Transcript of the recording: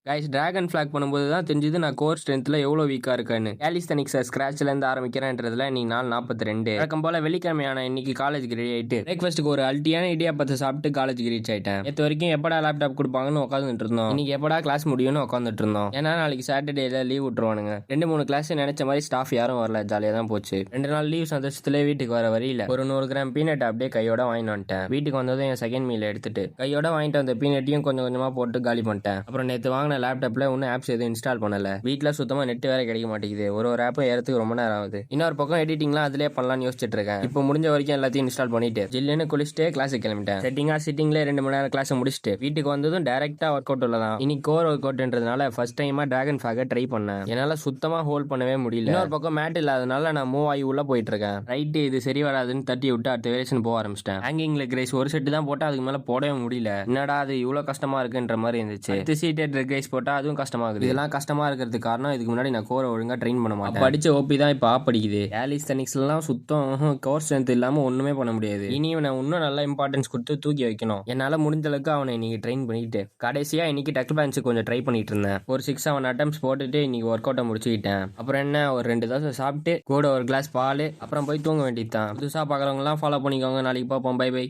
Guys dragon flag பண்ணும்போது தான் தெரிஞ்சது நான் கோர் ஸ்ட்ரென்த்ல எவ்வளோ வீக்கா இருக்கேன்னு. கேலிஸ்தனிக்ஸை ஸ்கிராச்ல இருந்து ஆரம்பிக்கிறேன்றதுல இன்னைக்கு நாள் 42. வழக்கம் போல வெள்ளிக்கிழமையான இன்னைக்கு காலேஜுக்கு ரெடி ஆயிட்டு பிரேக்ஃபாஸ்ட்டுக்கு ஒரு அல்ட்டியான இடியாப்பத்தை சாப்பிட்டு காலேஜுக்கு ரீச் ஆயிட்டேன். நேற்று வரைக்கும் எப்படா லேப்டாப் கொடுப்பாங்கன்னு உட்காந்துட்டு இருந்தோம். இன்னைக்கு எப்படா கிளாஸ் முடியும்னு உட்காந்துட்டு இருந்தோம். ஏன்னா நாளைக்கு சாட்டர்டேல லீவ் விட்டுருவானுங்க. 2-3 கிளாஸ் நினைச்ச மாதிரி ஸ்டாஃப் யாரும் வரல. ஜாலியா தான் போச்சு. 2 நாள் லீவ் சந்தோஷத்துல வீட்டுக்கு வர வரையில ஒரு 100 கிராம் பீனட் அப்படியே கையோட வாங்கிட்டு வந்துட்டேன். வீட்டுக்கு வந்ததும் என் செகண்ட் மீல் எடுத்துட்டு கையோட வாங்கிட்டு வந்த பீனட்டையும் கொஞ்சம் கொஞ்சமா போட்டு காலி பண்ணிட்டேன். அப்புறம் நேற்று வாங்கின லேப்டாப்ல ஒன்னும் ஆப்ஸ் எதுவும் இன்ஸ்டால் பண்ணல. வீட்டில் சுத்தமா நெட் வேற கிடைக்க மாட்டேங்குது. ஒரு ஆப்பும் ஏறதுக்கு ரொம்ப நேரம் ஆகுது. இன்னொரு பக்கம் எடிட்டிங்லாம் அதிலே பண்ணலாம்னு யோசிச்சுட்டு இருக்கேன். இப்போ முடிஞ்ச வரைக்கும் எல்லாத்தையும் இன்ஸ்டால் பண்ணிட்டு ஜில்லுன்னு குளிச்சுட்டு கிளாஸுக்கு கிளம்பிட்டேன். சிட்டிங்ல 2 மணி நேரம் கிளாஸ் முடிச்சுட்டு வீட்டுக்கு வந்ததும் டைரக்டா ஒர்க் அவுட் தான். இன்னைக்கு கோர் ஒர்க் அவுட்ன்றதுனால ஃபர்ஸ்ட் டைமா டிராகன் ஃபிளாக ட்ரை பண்ணேன். என்னால சுத்தமா ஹோல்ட் பண்ணவே முடியல. இன்னொரு பக்கம் மேட் இல்லாதனால நான் மூவ் ஆகி உள்ள போயிட்டு இருக்கேன். ரைட்டு இது சரி வராதுன்னு தட்டி விட்டு அடுத்த வேரியேஷன் போக ஆரம்பிச்சிட்டேன். ஹேங்கிங் லெக் ரைஸ் ஒரு செட்டு தான் போட்டா அதுக்கு மேல போடவே முடியல. என்னடா அது இவ்வளவு கஷ்டமா இருக்குன்ற மாதிரி இருந்துச்சு. சீட்டட் லெக் ரைஸ் போட்டா அதுவும் கஷ்டமாகுது. இதெல்லாம் கஷ்டமா இருக்கிறதுக்கு காரணம் இதுக்கு முன்னாடி நான் கோரை ஒழுங்கா ட்ரெயின் பண்ண மாட்டேன். படிச்ச ஓபி தான் இப்ப படிக்குது. கேலிஸ்தனிக்ஸ்லாம் சுத்தம் கோர் ஸ்ட்ரென்த் இல்லாம ஒண்ணுமே பண்ண முடியாது. இனி இவனை இன்னும் நல்லா இம்பார்ட்டன்ஸ் கொடுத்து தூக்கி வைக்கணும். என்னால முடிஞ்ச அளவுக்கு அவனை இன்னைக்கு ட்ரெயின் பண்ணிட்டு கடைசியா இன்னைக்கு டக் பேன்ஸ் கொஞ்சம் ட்ரை பண்ணிட்டு இருந்தேன். ஒரு 6-7 அட்டம்ஸ் போட்டுட்டு இன்னைக்கு ஒர்க் அவுட்டை முடிச்சுக்கிட்டேன். அப்புறம் என்ன ஒரு 2 தோசை சாப்பிட்டு கூட ஒரு கிளாஸ் பால் அப்புறம் போய் தூங்க வேண்டியதுதான். புதுசா பாக்குறவங்க எல்லாம் ஃபாலோ பண்ணிக்கோங்க. நாளைக்கு பார்ப்போம். Bye by.